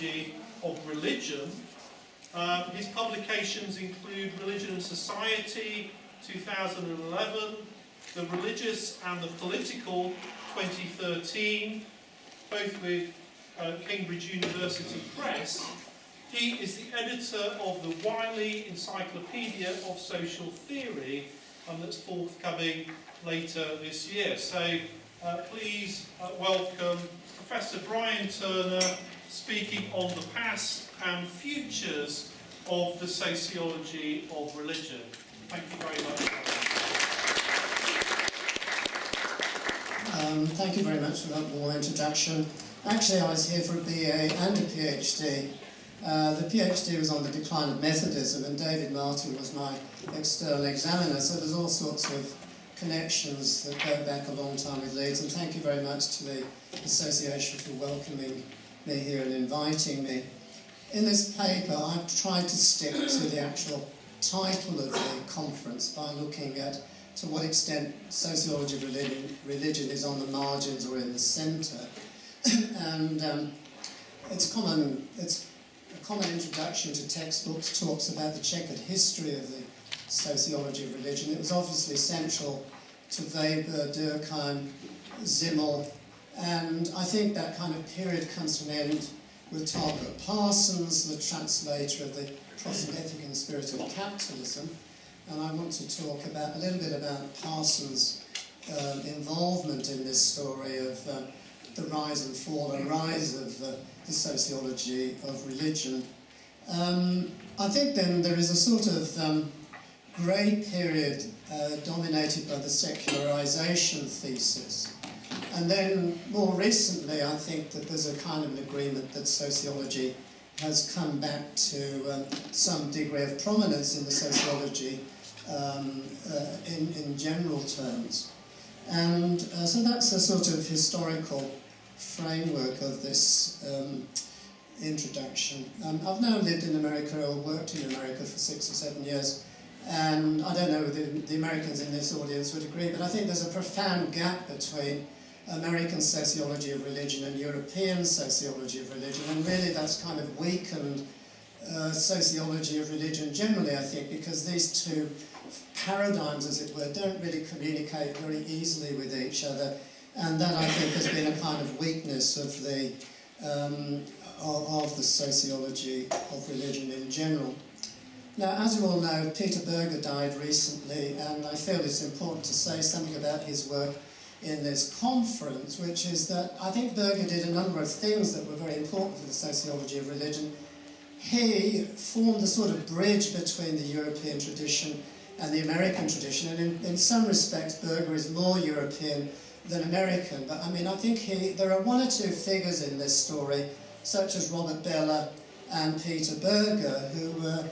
Sociology of Religion. His publications include Religion and Society, 2011, The Religious and the Political, 2013, both with Cambridge University Press. He is the editor of the Wiley Encyclopedia of Social Theory, that's forthcoming later this year. So please welcome Professor Bryan Turner, speaking on the past and futures of the sociology of religion. Thank you very much. Thank you very much for that warm introduction. Actually, I was here for a BA and a PhD. The PhD was on the decline of Methodism, and David Martin was my external examiner, so there's all sorts of connections that go back a long time with Leeds, and thank you very much to the Association for welcoming me here and inviting me. In this paper, I've tried to stick to the actual title of the conference by looking at to what extent sociology of religion is on the margins or in the centre. And it's a common introduction to textbooks talks about the checkered history of the sociology of religion. It was obviously central to Weber, Durkheim, Zimmel, and I think that kind of period comes to an end with Talbot Parsons, the translator of the proselytic spirit of capitalism. And I want to talk a little bit about Parsons' involvement in this story of the rise and fall and rise of the sociology of religion. I think then there is a sort of grey period dominated by the secularization thesis. And then more recently, I think that there's a kind of an agreement that sociology has come back to some degree of prominence in the sociology in general terms. And so that's a sort of historical framework of this introduction. I've now lived in America or worked in America for 6 or 7 years, and I don't know whether the Americans in this audience would agree, but I think there's a profound gap between American sociology of religion and European sociology of religion, and really that's kind of weakened sociology of religion generally, I think, because these two paradigms, as it were, don't really communicate very easily with each other, and that, I think, has been a kind of weakness of the sociology of religion in general. Now, as you all know, Peter Berger died recently, and I feel it's important to say something about his work in this conference, which is that I think Berger did a number of things that were very important for the sociology of religion. He formed a sort of bridge between the European tradition and the American tradition, and in some respects Berger is more European than American, but I mean I think there are one or two figures in this story, such as Robert Bellah and Peter Berger, who were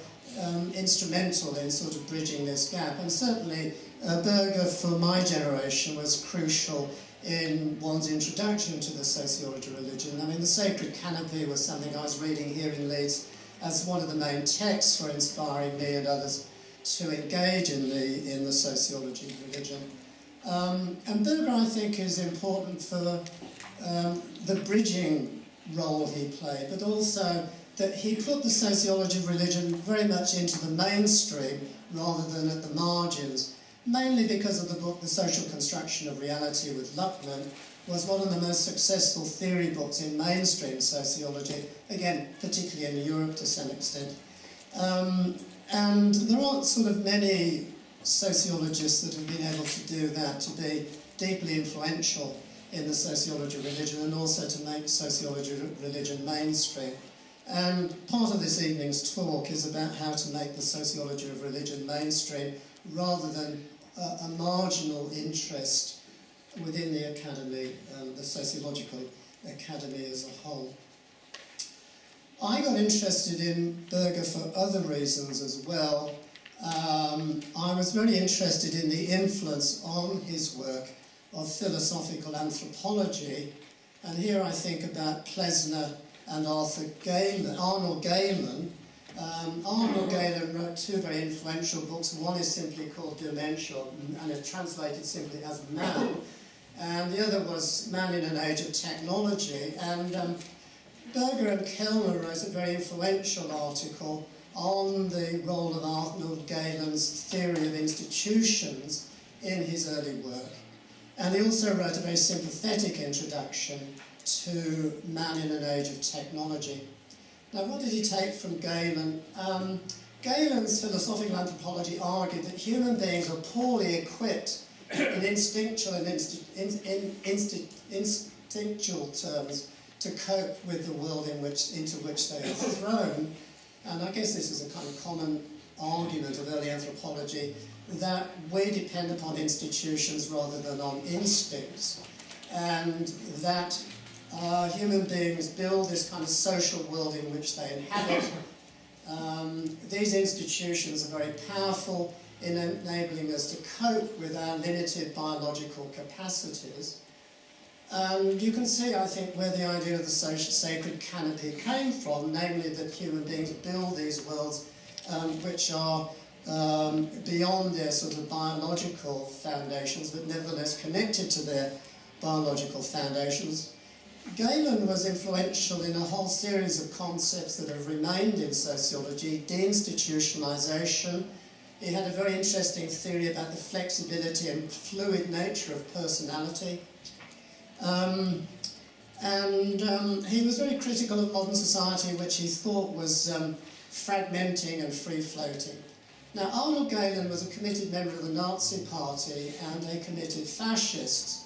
instrumental in sort of bridging this gap, and certainly Berger for my generation was crucial in one's introduction to the sociology of religion. I mean, the Sacred Canopy was something I was reading here in Leeds as one of the main texts for inspiring me and others to engage in the sociology of religion. And Berger, I think, is important for the bridging role he played, but also that he put the sociology of religion very much into the mainstream rather than at the margins, mainly because of the book The Social Construction of Reality with Luckman was one of the most successful theory books in mainstream sociology, again, particularly in Europe to some extent. And there aren't sort of many sociologists that have been able to do that, to be deeply influential in the sociology of religion and also to make sociology of religion mainstream. And part of this evening's talk is about how to make the sociology of religion mainstream rather than a marginal interest within the academy, the sociological academy as a whole. I got interested in Berger for other reasons as well. I was very interested in the influence on his work of philosophical anthropology, and here I think about Plessner and Arnold Gehlen. Arnold Gehlen wrote two very influential books. One is simply called Dementia, and it's translated simply as Man, and the other was Man in an Age of Technology. And Berger and Kellner wrote a very influential article on the role of Arnold Galen's theory of institutions in his early work. And he also wrote a very sympathetic introduction to Man in an Age of Technology. Now, what did he take from Galen? Galen's philosophical anthropology argued that human beings are poorly equipped in instinctual and instinctual terms to cope with the world into which they are thrown. And I guess this is a kind of common argument of early anthropology, that we depend upon institutions rather than on instincts, and that human beings build this kind of social world in which they inhabit. These institutions are very powerful in enabling us to cope with our limited biological capacities. And you can see, I think, where the idea of the sacred canopy came from, namely that human beings build these worlds which are beyond their sort of biological foundations, but nevertheless connected to their biological foundations. Galen was influential in a whole series of concepts that have remained in sociology: deinstitutionalization. He had a very interesting theory about the flexibility and fluid nature of personality. He was very critical of modern society, which he thought was fragmenting and free-floating. Now, Arnold Galen was a committed member of the Nazi Party and a committed fascist.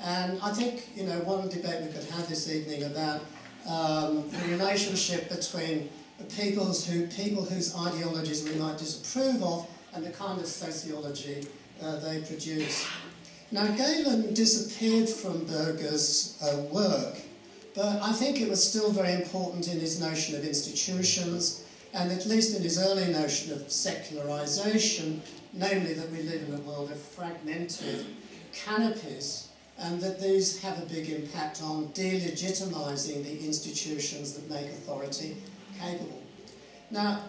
And I think, you know, one debate we could have this evening about the relationship between people whose ideologies we might disapprove of and the kind of sociology they produce. Now, Galen disappeared from Berger's work, but I think it was still very important in his notion of institutions, and at least in his early notion of secularization, namely that we live in a world of fragmented canopies, and that these have a big impact on delegitimizing the institutions that make authority capable. Now,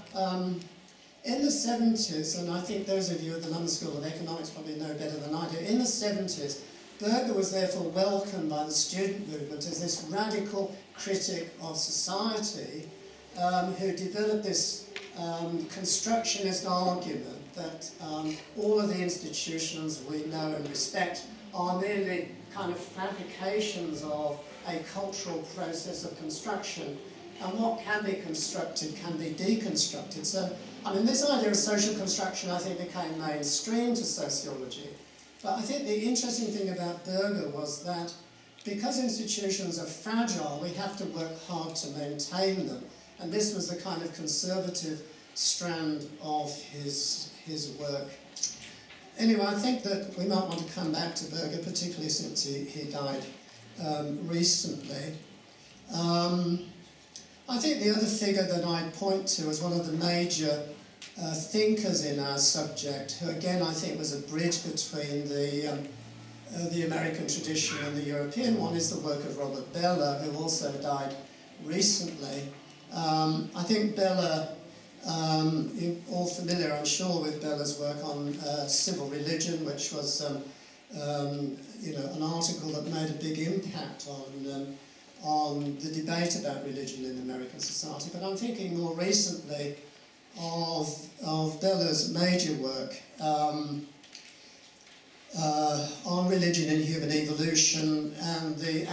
in the 70s, and I think those of you at the London School of Economics probably know better than I do, in the 70s, Berger was therefore welcomed by the student movement as this radical critic of society who developed this constructionist argument that all of the institutions we know and respect are merely kind of fabrications of a cultural process of construction, and what can be constructed can be deconstructed. So, I mean, this idea of social construction, I think, became mainstream to sociology. But I think the interesting thing about Berger was that because institutions are fragile, we have to work hard to maintain them. And this was the kind of conservative strand of his work. Anyway, I think that we might want to come back to Berger, particularly since he died recently. I think the other figure that I'd point to as one of the major thinkers in our subject, who again I think was a bridge between the American tradition and the European one, is the work of Robert Bellah, who also died recently. I think Bellah, you're all familiar, I'm sure, with Bellah's work on civil religion, which was an article that made a big impact on the debate about religion in American society. But I'm thinking more recently of Bellah's major work on religion and human evolution, and the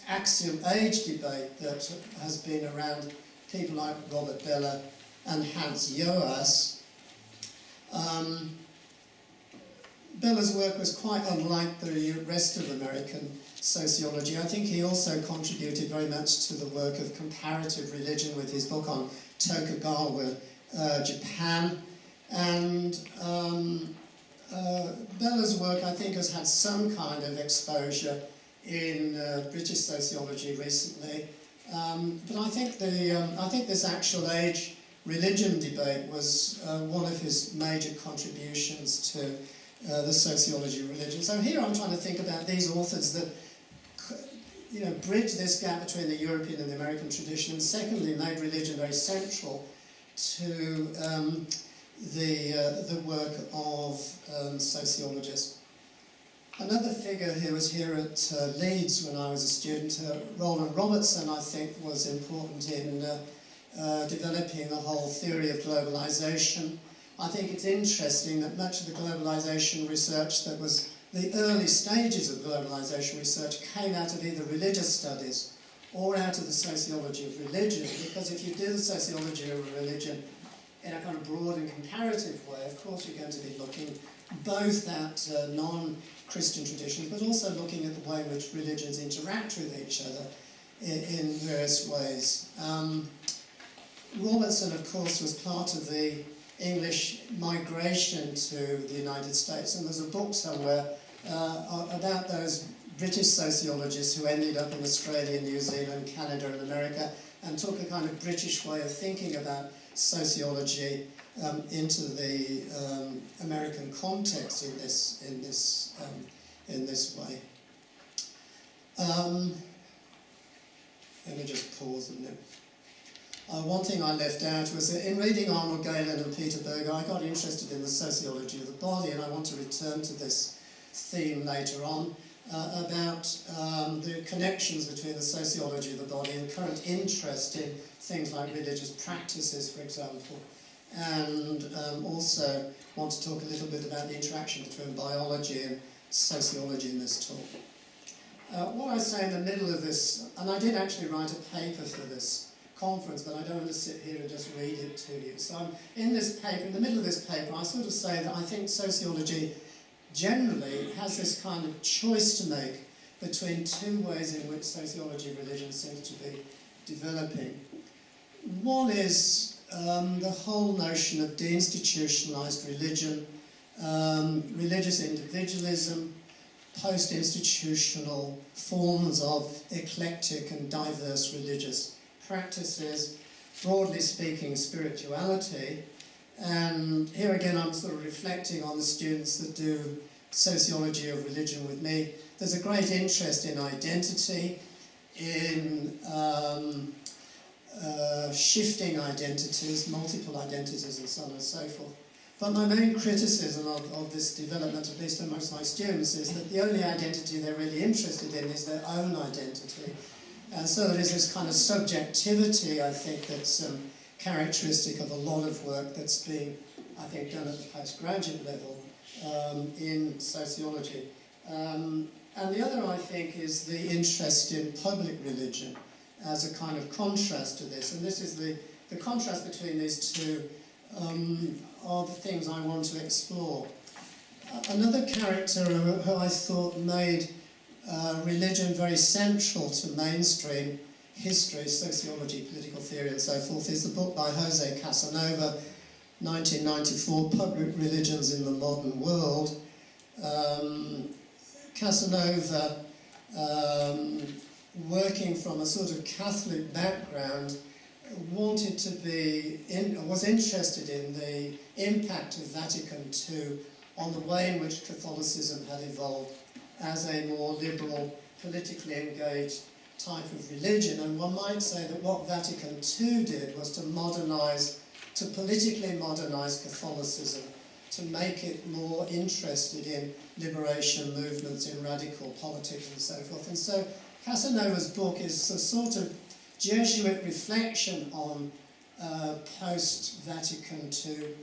axial age debate that has been around people like Robert Bellah and Hans Joas. Bellah's work was quite unlike the rest of American sociology. I think he also contributed very much to the work of comparative religion with his book on Tokugawa, Japan. And Bellah's work, I think, has had some kind of exposure in British sociology recently. But I think this actual age religion debate was one of his major contributions to the sociology of religion. So here I'm trying to think about these authors that, you know, bridge this gap between the European and the American tradition, and secondly made religion very central to the work of sociologists. Another figure who was here at Leeds when I was a student, Roland Robertson, I think was important in developing the whole theory of globalization. I think it's interesting that much of the globalization research that was the early stages of globalization research came out of either religious studies or out of the sociology of religion, because if you do the sociology of religion in a kind of broad and comparative way, of course you're going to be looking both at non-Christian traditions, but also looking at the way in which religions interact with each other in various ways. Robertson, of course, was part of the English migration to the United States, and there's a book somewhere about those British sociologists who ended up in Australia, New Zealand, Canada and America, and took a kind of British way of thinking about sociology into the American context in this way. Let me just pause a minute. One thing I left out was that in reading Arnold Galen and Peter Berger, I got interested in the sociology of the body, and I want to return to this theme later on about the connections between the sociology of the body and current interest in things like religious practices, for example, and also want to talk a little bit about the interaction between biology and sociology in this talk. What I say in the middle of this, and I did actually write a paper for this conference, but I don't want to sit here and just read it to you. So I'm in this paper, in the middle of this paper, I sort of say that I think sociology generally has this kind of choice to make between two ways in which sociology of religion seems to be developing. One is the whole notion of deinstitutionalized religion, religious individualism, post-institutional forms of eclectic and diverse religious practices, broadly speaking, spirituality. And here again, I'm sort of reflecting on the students that do sociology of religion with me. There's a great interest in identity, in shifting identities, multiple identities, and so on and so forth. But my main criticism of this development, at least amongst my students, is that the only identity they're really interested in is their own identity. And so there is this kind of subjectivity, I think, that's characteristic of a lot of work that's being, I think, done at the postgraduate level in sociology. And the other, I think, is the interest in public religion as a kind of contrast to this. And this is the contrast between these two are the things I want to explore. Another character who I thought made religion very central to mainstream history, sociology, political theory and so forth is the book by Jose Casanova, 1994, Public Religions in the Modern World. Casanova, working from a sort of Catholic background, wanted to be, was interested in the impact of Vatican II on the way in which Catholicism had evolved as a more liberal, politically engaged type of religion. And one might say that what Vatican II did was to modernize, to politically modernize Catholicism, to make it more interested in liberation movements, in radical politics and so forth. And so Casanova's book is a sort of Jesuit reflection on post-Vatican II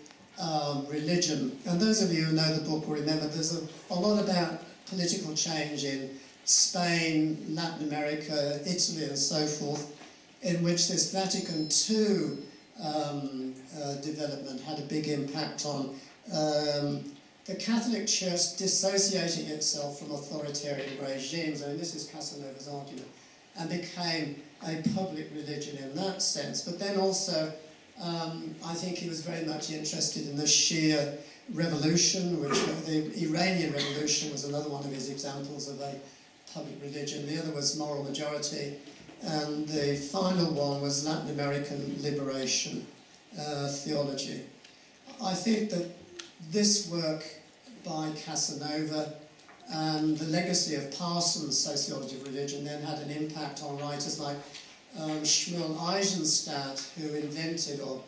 religion. And those of you who know the book will remember there's a lot about political change in Spain, Latin America, Italy and so forth, in which this Vatican II development had a big impact on the Catholic Church dissociating itself from authoritarian regimes. I mean, this is Casanova's argument, and became a public religion in that sense. But then also, I think he was very much interested in the Shia revolution, which the Iranian revolution was another one of his examples of a public religion. The other was moral majority, and the final one was Latin American liberation theology. I think that this work by Casanova and the legacy of Parsons' Sociology of Religion then had an impact on writers like Shmuel Eisenstadt, who invented, or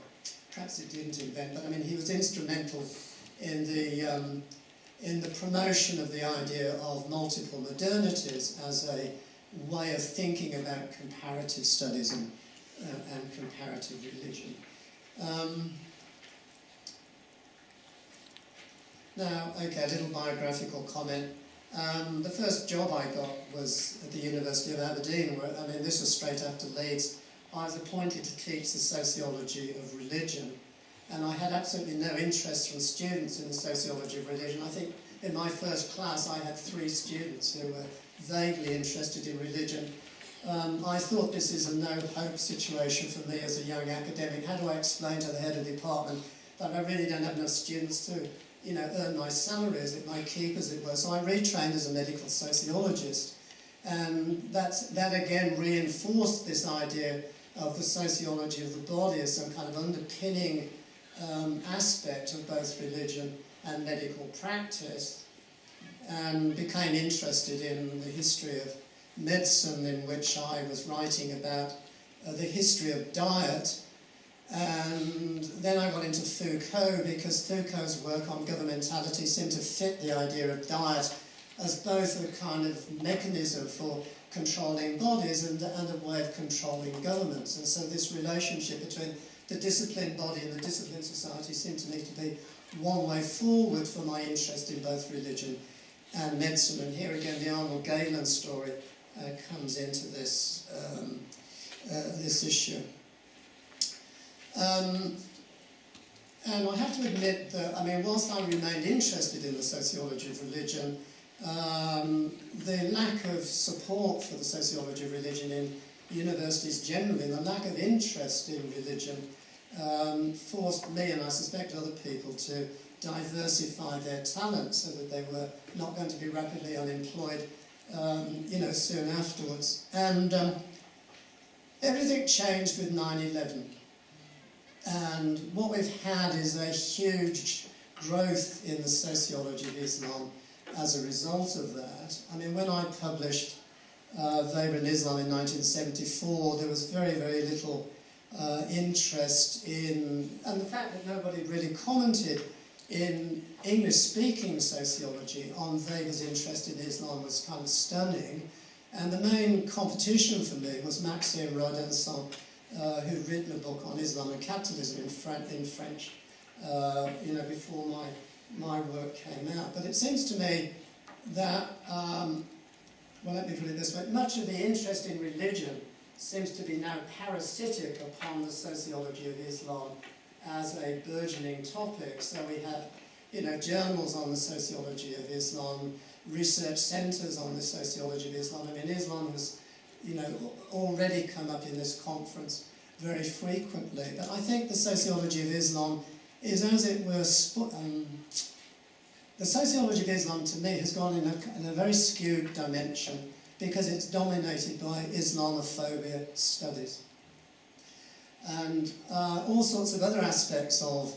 perhaps he didn't invent, but I mean he was instrumental in the in the promotion of the idea of multiple modernities as a way of thinking about comparative studies and comparative religion. Now, okay, a little biographical comment. The first job I got was at the University of Aberdeen, where, I mean, this was straight after Leeds. I was appointed to teach the Sociology of Religion, and I had absolutely no interest from students in the Sociology of Religion. I think in my first class I had 3 students who were vaguely interested in religion. I thought this is a no-hope situation for me as a young academic. How do I explain to the head of the department that I really don't have enough students to, you know, earn my salary, as it might keep, as it were? So I retrained as a medical sociologist, and that again reinforced this idea of the sociology of the body as some kind of underpinning aspect of both religion and medical practice, and became interested in the history of medicine, in which I was writing about the history of diet. And then I got into Foucault, because Foucault's work on governmentality seemed to fit the idea of diet as both a kind of mechanism for controlling bodies and a way of controlling governments. And so this relationship between the disciplined body and the disciplined society seemed to me to be one way forward for my interest in both religion and medicine. And here again the Arnold Galen story comes into this, this issue. And I have to admit that, I mean, whilst I remained interested in the sociology of religion, the lack of support for the sociology of religion in universities generally, the lack of interest in religion, forced me, and I suspect other people, to diversify their talents so that they were not going to be rapidly unemployed, you know, soon afterwards. And everything changed with 9/11. And what we've had is a huge growth in the sociology of Islam as a result of that. I mean, when I published Weber in Islam in 1974, there was very, very little interest in, and the fact that nobody really commented in English-speaking sociology on Weber's interest in Islam was kind of stunning. And the main competition for me was Maxime Rodinson, who'd written a book on Islam and capitalism in French, you know, before my work came out. But it seems to me that, well, let me put it this way, much of the interest in religion seems to be now parasitic upon the sociology of Islam as a burgeoning topic. So we have, you know, journals on the sociology of Islam, research centres on the sociology of Islam. I mean, Islam has, you know, already come up in this conference very frequently. But I think the sociology of Islam is, as it were, the sociology of Islam, to me, has gone in a very skewed dimension because it's dominated by Islamophobia studies. And all sorts of other aspects of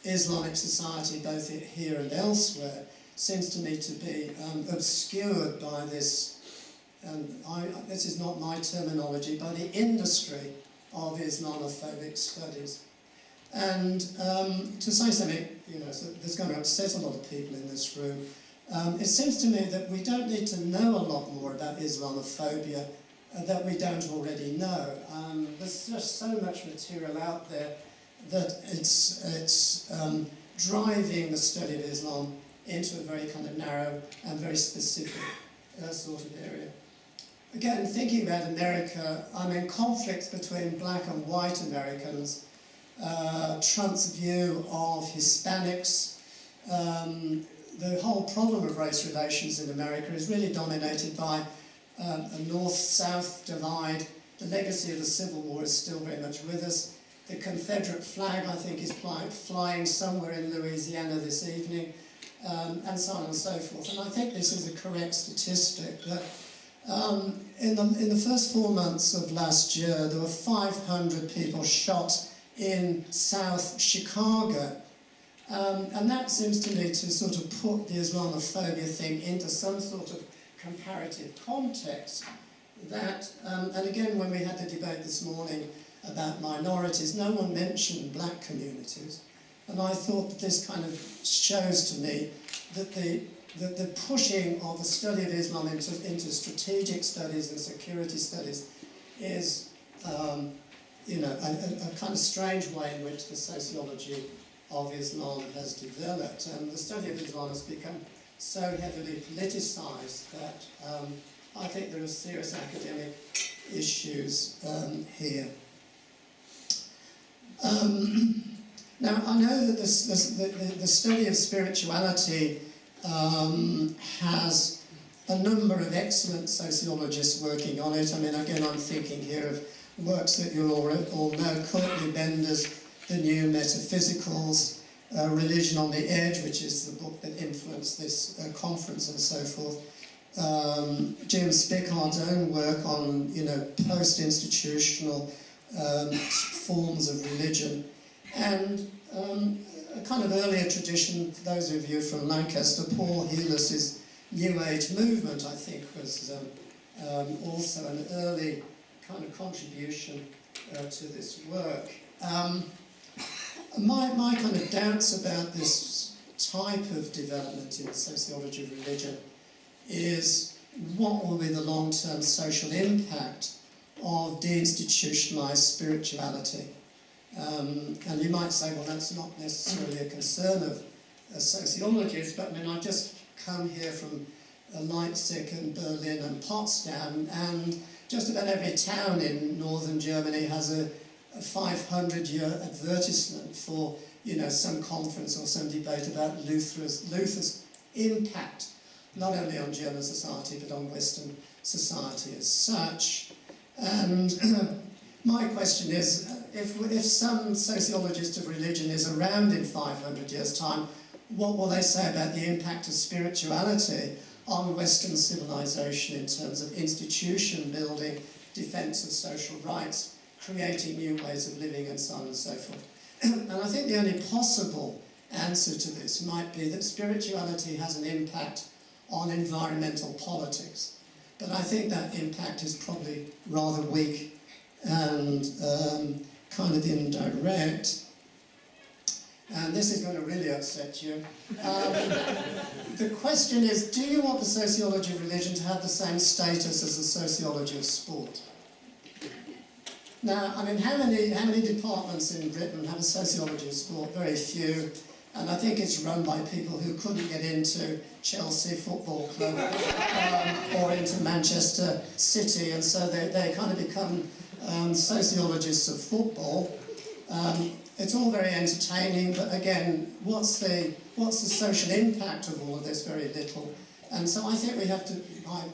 Islamic society, both here and elsewhere, seems to me to be obscured by this, and this is not my terminology, by the industry of Islamophobic studies. And to say something, you know, so that's going to upset a lot of people in this room, it seems to me that we don't need to know a lot more about Islamophobia that we don't already know. There's just so much material out there that it's driving the study of Islam into a very kind of narrow and very specific sort of area. Again, thinking about America, I mean, conflicts between black and white Americans, Trump's view of Hispanics, the whole problem of race relations in America is really dominated by a north-south divide. The legacy of the Civil War is still very much with us. The Confederate flag, I think, is flying somewhere in Louisiana this evening, and so on and so forth. And I think this is a correct statistic that in the first 4 months of last year, there were 500 people shot in South Chicago. And that seems to me to sort of put the Islamophobia thing into some sort of comparative context. That, and again, when we had the debate this morning about minorities, no one mentioned black communities. And I thought that this kind of shows to me that the pushing of the study of Islam into strategic studies and security studies is, you know, a kind of strange way in which the sociology of Islam has developed. And the study of Islam has become so heavily politicized that I think there are serious academic issues here. Now, I know that the study of spirituality has a number of excellent sociologists working on it. I mean, again, I'm thinking here of works that you all know, Courtney Bender's The New Metaphysicals, Religion on the Edge, which is the book that influenced this conference and so forth. Jim Spickard's own work on, you know, post-institutional forms of religion, and a kind of earlier tradition, for those of you from Lancaster, Paul Heelis's New Age movement, I think, was also an early kind of contribution to this work. My kind of doubts about this type of development in the sociology of religion is what will be the long-term social impact of deinstitutionalized spirituality. And you might say, well, that's not necessarily a concern of sociologists, but I mean, I've just come here from Leipzig and Berlin and Potsdam, and just about every town in northern Germany has a 500-year advertisement for, you know, some conference or some debate about Luther's impact, not only on German society, but on Western society as such. And my question is, if some sociologist of religion is around in 500 years' time, what will they say about the impact of spirituality on Western civilization in terms of institution building, defense of social rights, creating new ways of living, and so on and so forth? And I think the only possible answer to this might be that spirituality has an impact on environmental politics. But I think that impact is probably rather weak and kind of indirect. And this is going to really upset you. The question is, do you want the sociology of religion to have the same status as the sociology of sport? Now, I mean, how many departments in Britain have a sociology of sport? Very few. And I think it's run by people who couldn't get into Chelsea Football Club or into Manchester City, and so they kind of become sociologists of football. It's all very entertaining, but again, what's the social impact of all of this? Very little. And so I think we have to,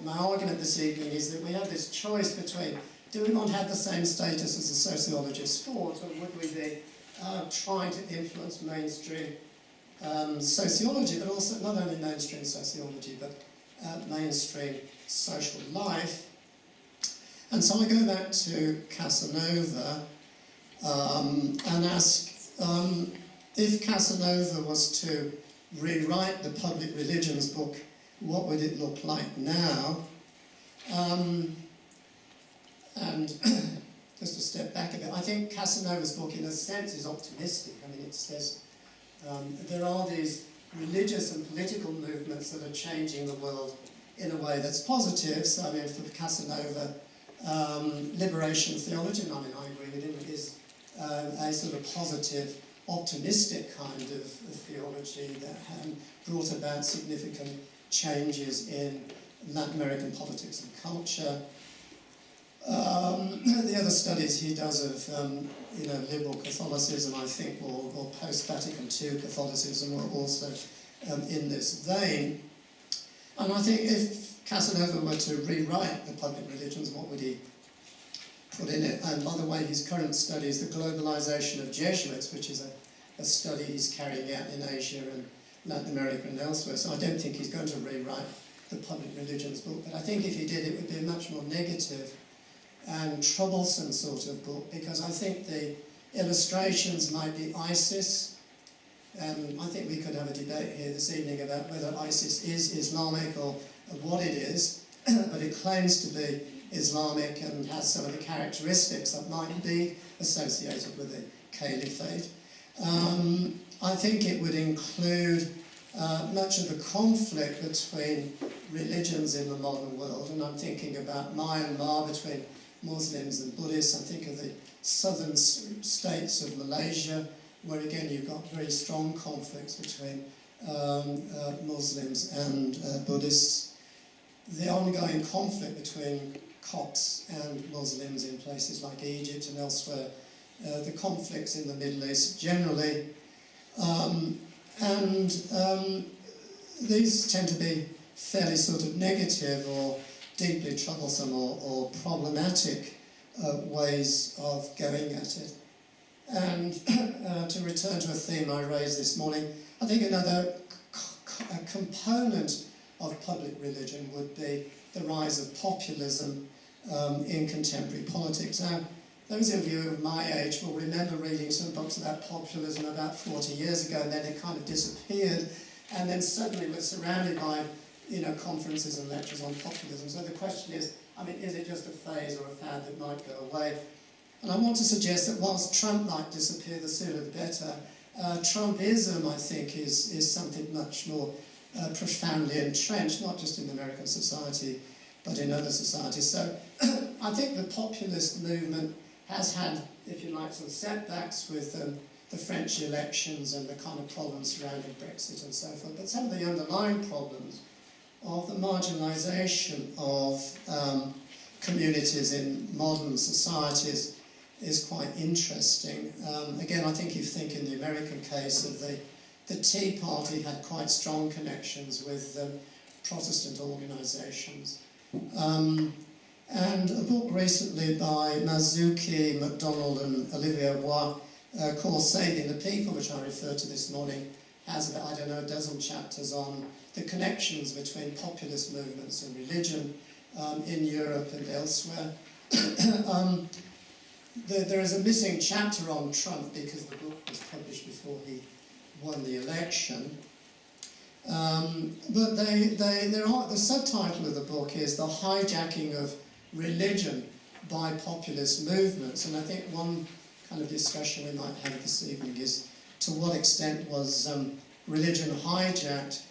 my argument this evening is that we have this choice between, do we want to have the same status as the sociology of sport, or would we be trying to influence mainstream sociology, but also not only mainstream sociology, but mainstream social life? And so I go back to Casanova and ask, if Casanova was to rewrite the public religions book, what would it look like now? And just to step back a bit, I think Casanova's book, in a sense, is optimistic. I mean, it says there are these religious and political movements that are changing the world in a way that's positive. So, I mean, for Casanova, liberation theology, and I mean, I agree with him, is a sort of positive, optimistic kind of theology that brought about significant changes in Latin American politics and culture. The other studies he does of liberal Catholicism, I think, or post-Vatican II Catholicism were also in this vein. And I think if Casanova were to rewrite the public religions, what would he put in it? And by the way, his current study is the globalization of Jesuits, which is a study he's carrying out in Asia and Latin America and elsewhere. So I don't think he's going to rewrite the public religions book, but I think if he did, it would be a much more negative and troublesome sort of book, because I think the illustrations might be ISIS. I think we could have a debate here this evening about whether ISIS is Islamic or what it is, but it claims to be Islamic and has some of the characteristics that might be associated with the caliphate. I think it would include much of the conflict between religions in the modern world, and I'm thinking about Myanmar between Muslims and Buddhists. I think of the southern states of Malaysia, where again you've got very strong conflicts between Muslims and Buddhists. The ongoing conflict between Copts and Muslims in places like Egypt and elsewhere, the conflicts in the Middle East generally, and these tend to be fairly sort of negative or deeply troublesome or problematic ways of going at it. And to return to a theme I raised this morning, I think another component of public religion would be the rise of populism in contemporary politics. Now, those of you of my age will remember reading some books about populism about 40 years ago, and then it kind of disappeared, and then suddenly we're surrounded by, you know, conferences and lectures on populism. So the question is, I mean, is it just a phase or a fad that might go away? And I want to suggest that whilst Trump might disappear, the sooner the better, Trumpism, I think, is something much more profoundly entrenched, not just in American society, but in other societies. So I think the populist movement has had, if you like, some setbacks with the French elections and the kind of problems surrounding Brexit and so forth. But some of the underlying problems of the marginalisation of communities in modern societies is quite interesting. Again, I think you think in the American case of the Tea Party had quite strong connections with Protestant organisations. And a book recently by Mazuki, MacDonald and Olivier Bois called Saving the People, which I referred to this morning, has about, I don't know, a dozen chapters on the connections between populist movements and religion in Europe and elsewhere. There is a missing chapter on Trump because the book was published before he won the election. But the subtitle of the book is The Hijacking of Religion by Populist Movements. And I think one kind of discussion we might have this evening is to what extent was religion hijacked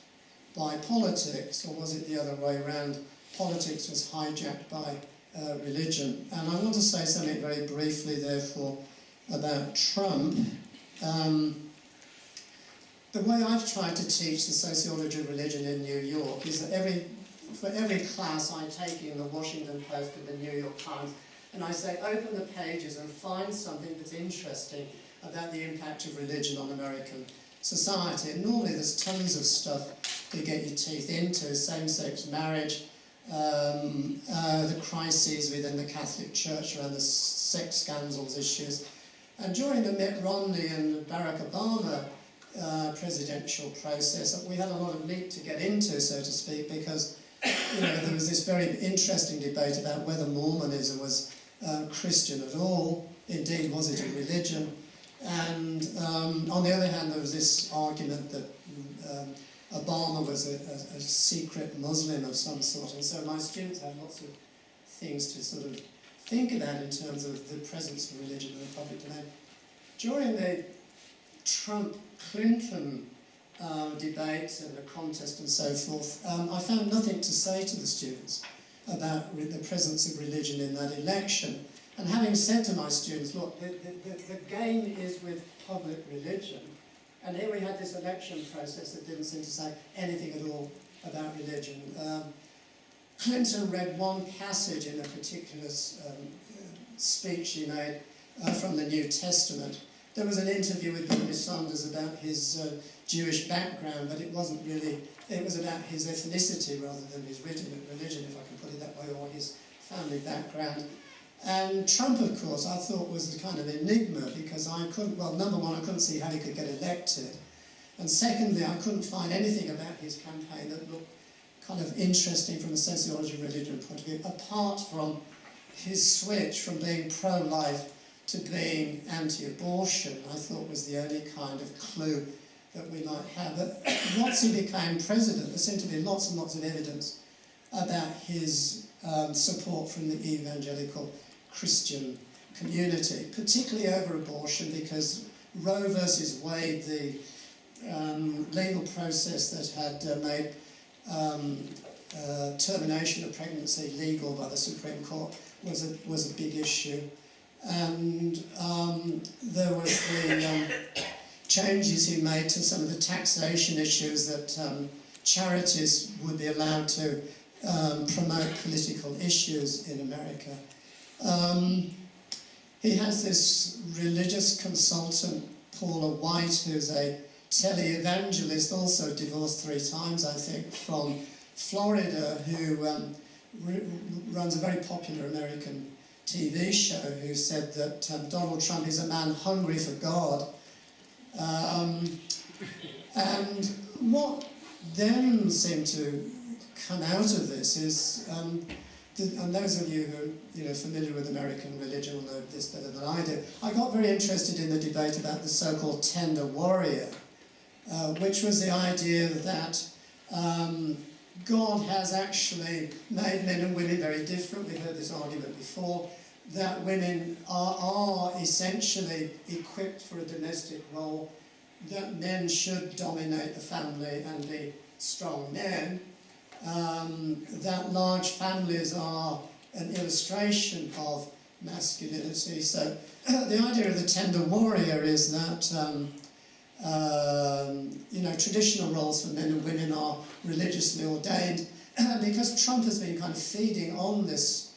by politics, or was it the other way around? Politics was hijacked by religion. And I want to say something very briefly, therefore, about Trump. The way I've tried to teach the sociology of religion in New York is that for every class I take in the Washington Post and the New York Times, and I say, open the pages and find something that's interesting about the impact of religion on American society. And normally there's tons of stuff to get your teeth into: same-sex marriage, the crises within the Catholic Church around the sex scandals issues. And during the Mitt Romney and Barack Obama presidential process, we had a lot of meat to get into, so to speak, because there was this very interesting debate about whether Mormonism was Christian at all. Indeed, was it a religion? And on the other hand, there was this argument that Obama was a secret Muslim of some sort, and so my students had lots of things to sort of think about in terms of the presence of religion in the public domain. During the Trump-Clinton debates and the contest and so forth, I found nothing to say to the students about the presence of religion in that election. And having said to my students, look, the game is with public religion, and here we had this election process that didn't seem to say anything at all about religion. Clinton read one passage in a particular speech he made from the New Testament. There was an interview with Bernie Sanders about his Jewish background, but it wasn't really, it was about his ethnicity rather than his religion, if I can put it that way, or his family background. And Trump, of course, I thought was a kind of enigma, because I couldn't, well, number one, I couldn't see how he could get elected. And secondly, I couldn't find anything about his campaign that looked kind of interesting from a sociology of religion point of view, apart from his switch from being pro-life to being anti-abortion. I thought was the only kind of clue that we might have. But once he became president, there seemed to be lots and lots of evidence about his support from the evangelical Christian community, particularly over abortion, because Roe versus Wade, the legal process that had made termination of pregnancy legal by the Supreme Court was a big issue. And there was the changes he made to some of the taxation issues that charities would be allowed to promote political issues in America. He has this religious consultant, Paula White, who's a televangelist, also divorced 3 times, I think, from Florida, who runs a very popular American TV show, who said that Donald Trump is a man hungry for God. And what then seemed to come out of this is, and those of you who are familiar with American religion will know this better than I do, I got very interested in the debate about the so-called tender warrior, which was the idea that God has actually made men and women very different. We've heard this argument before, that women are essentially equipped for a domestic role, that men should dominate the family and be strong men, that large families are an illustration of masculinity. So the idea of the tender warrior is that traditional roles for men and women are religiously ordained, because Trump has been kind of feeding on this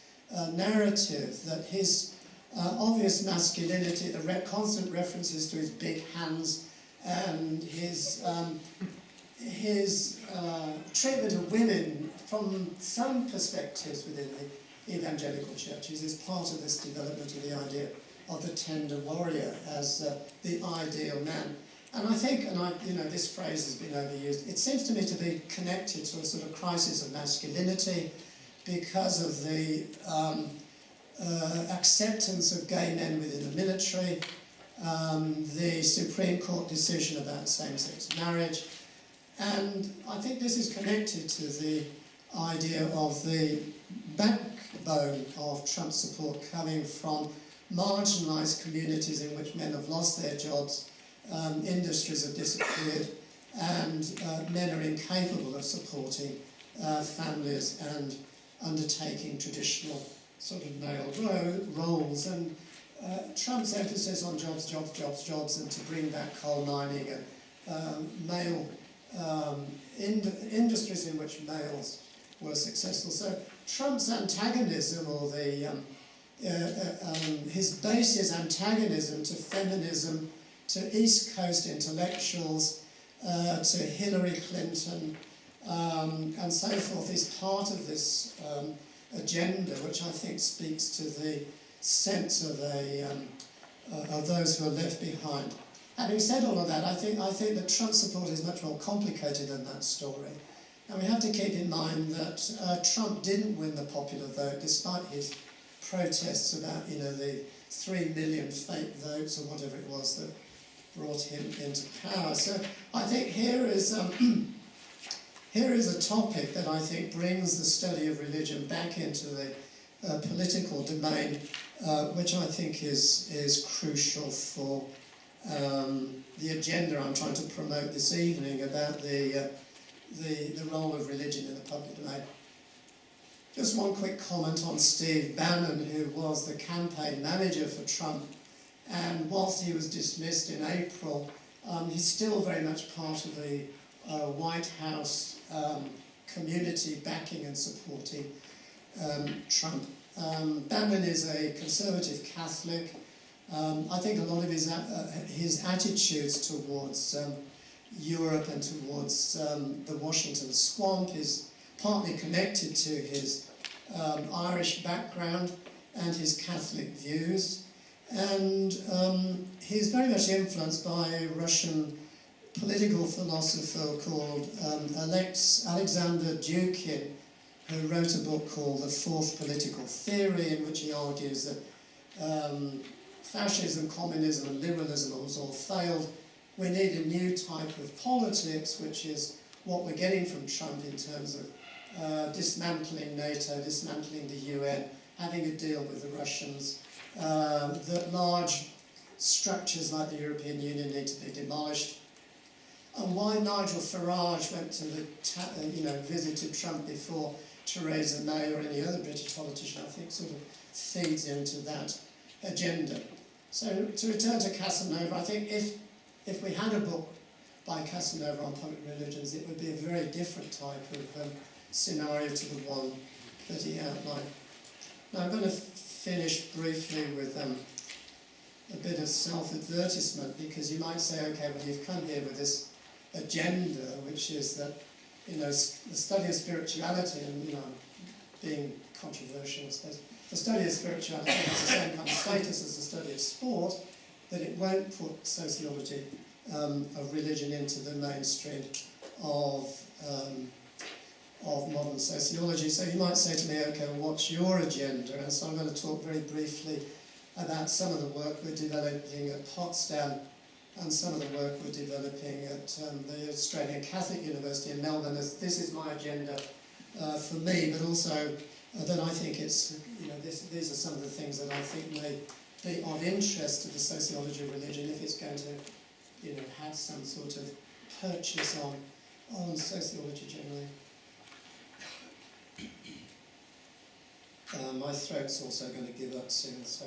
narrative that his obvious masculinity, the constant references to his big hands, and his treatment of women from some perspectives within the evangelical churches is part of this development of the idea of the tender warrior as the ideal man. And I think, this phrase has been overused, it seems to me to be connected to a sort of crisis of masculinity because of the acceptance of gay men within the military, the Supreme Court decision about same-sex marriage, and I think this is connected to the idea of the backbone of Trump's support coming from marginalised communities in which men have lost their jobs, industries have disappeared, and men are incapable of supporting families and undertaking traditional sort of male roles. And Trump's emphasis on jobs, and to bring back coal mining and male industries in which males were successful. So Trump's antagonism, or his base's antagonism to feminism, to East Coast intellectuals, to Hillary Clinton, and so forth, is part of this agenda, which I think speaks to the sense of those who are left behind. Having said all of that, I think that Trump support is much more complicated than that story. And we have to keep in mind that Trump didn't win the popular vote, despite his protests about, the 3 million fake votes or whatever it was that brought him into power. So I think here is a topic that I think brings the study of religion back into the political domain, which I think is crucial for the agenda I'm trying to promote this evening about the role of religion in the public domain. Just one quick comment on Steve Bannon, who was the campaign manager for Trump, and whilst he was dismissed in April, he's still very much part of the White House community backing and supporting Trump. Bannon is a conservative Catholic. I think a lot of his attitudes towards Europe and towards the Washington swamp is partly connected to his Irish background and his Catholic views. And he's very much influenced by a Russian political philosopher called Alexander Dukin, who wrote a book called The Fourth Political Theory, in which he argues that fascism, communism and liberalism has all failed. We need a new type of politics, which is what we're getting from Trump in terms of dismantling NATO, dismantling the UN, having a deal with the Russians, that large structures like the European Union need to be demolished. and why Nigel Farage went to visited Trump before Theresa May or any other British politician, I think sort of feeds into that agenda. So to return to Casanova, I think if we had a book by Casanova on public religions, it would be a very different type of scenario to the one that he outlined. Now I'm going to finish briefly with a bit of self-advertisement, because you might say, okay, well, you've come here with this agenda, which is that, the study of spirituality, and, being controversial, I suppose, the study of spirituality has the same kind of status as the study of sport, that it won't put sociology of religion into the mainstream of modern sociology. So you might say to me, okay, well, what's your agenda? And so I'm going to talk very briefly about some of the work we're developing at Potsdam and some of the work we're developing at the Australian Catholic University in Melbourne. This is my agenda for me, but also that I think it's, these are some of the things that I think may be of interest to the sociology of religion if it's going to, have some sort of purchase on sociology generally. My throat's also going to give up soon, so.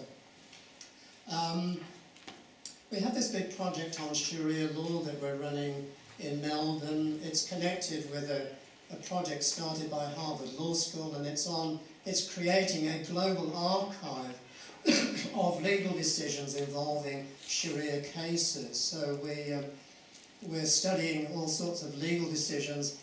We have this big project on Sharia law that we're running in Melbourne. It's connected with a project started by Harvard Law School, and it's creating a global archive of legal decisions involving Sharia cases. So we're studying all sorts of legal decisions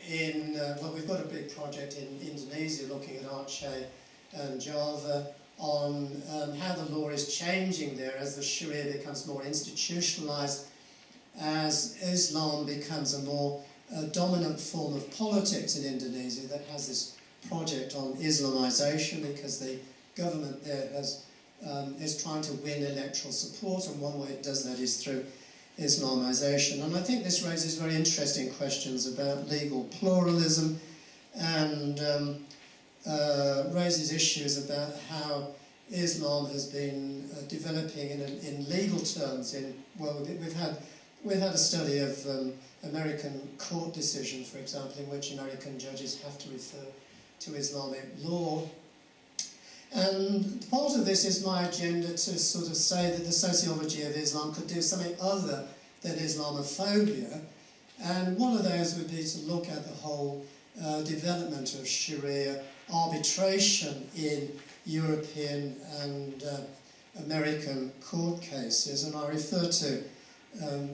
in, we've got a big project in Indonesia looking at Aceh and Java on how the law is changing there as the Sharia becomes more institutionalized, as Islam becomes a more dominant form of politics in Indonesia that has this project on Islamization, because the government there is trying to win electoral support, and one way it does that is through Islamization. And I think this raises very interesting questions about legal pluralism and raises issues about how Islam has been developing in legal terms. We've had a study of American court decisions, for example, in which American judges have to refer to Islamic law. And part of this is my agenda to sort of say that the sociology of Islam could do something other than Islamophobia. And one of those would be to look at the whole development of Sharia arbitration in European and American court cases. And I refer to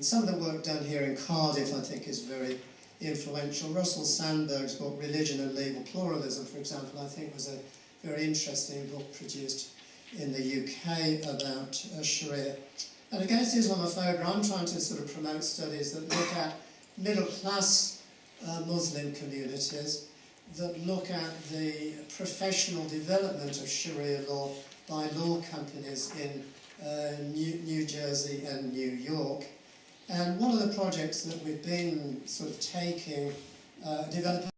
some of the work done here in Cardiff, I think, is very influential. Russell Sandberg's book, Religion and Legal Pluralism, for example, I think was a very interesting book produced in the UK about Sharia. And against Islamophobia, I'm trying to sort of promote studies that look at middle-class Muslim communities, that look at the professional development of Sharia law by law companies in New Jersey and New York. And one of the projects that we've been sort of developing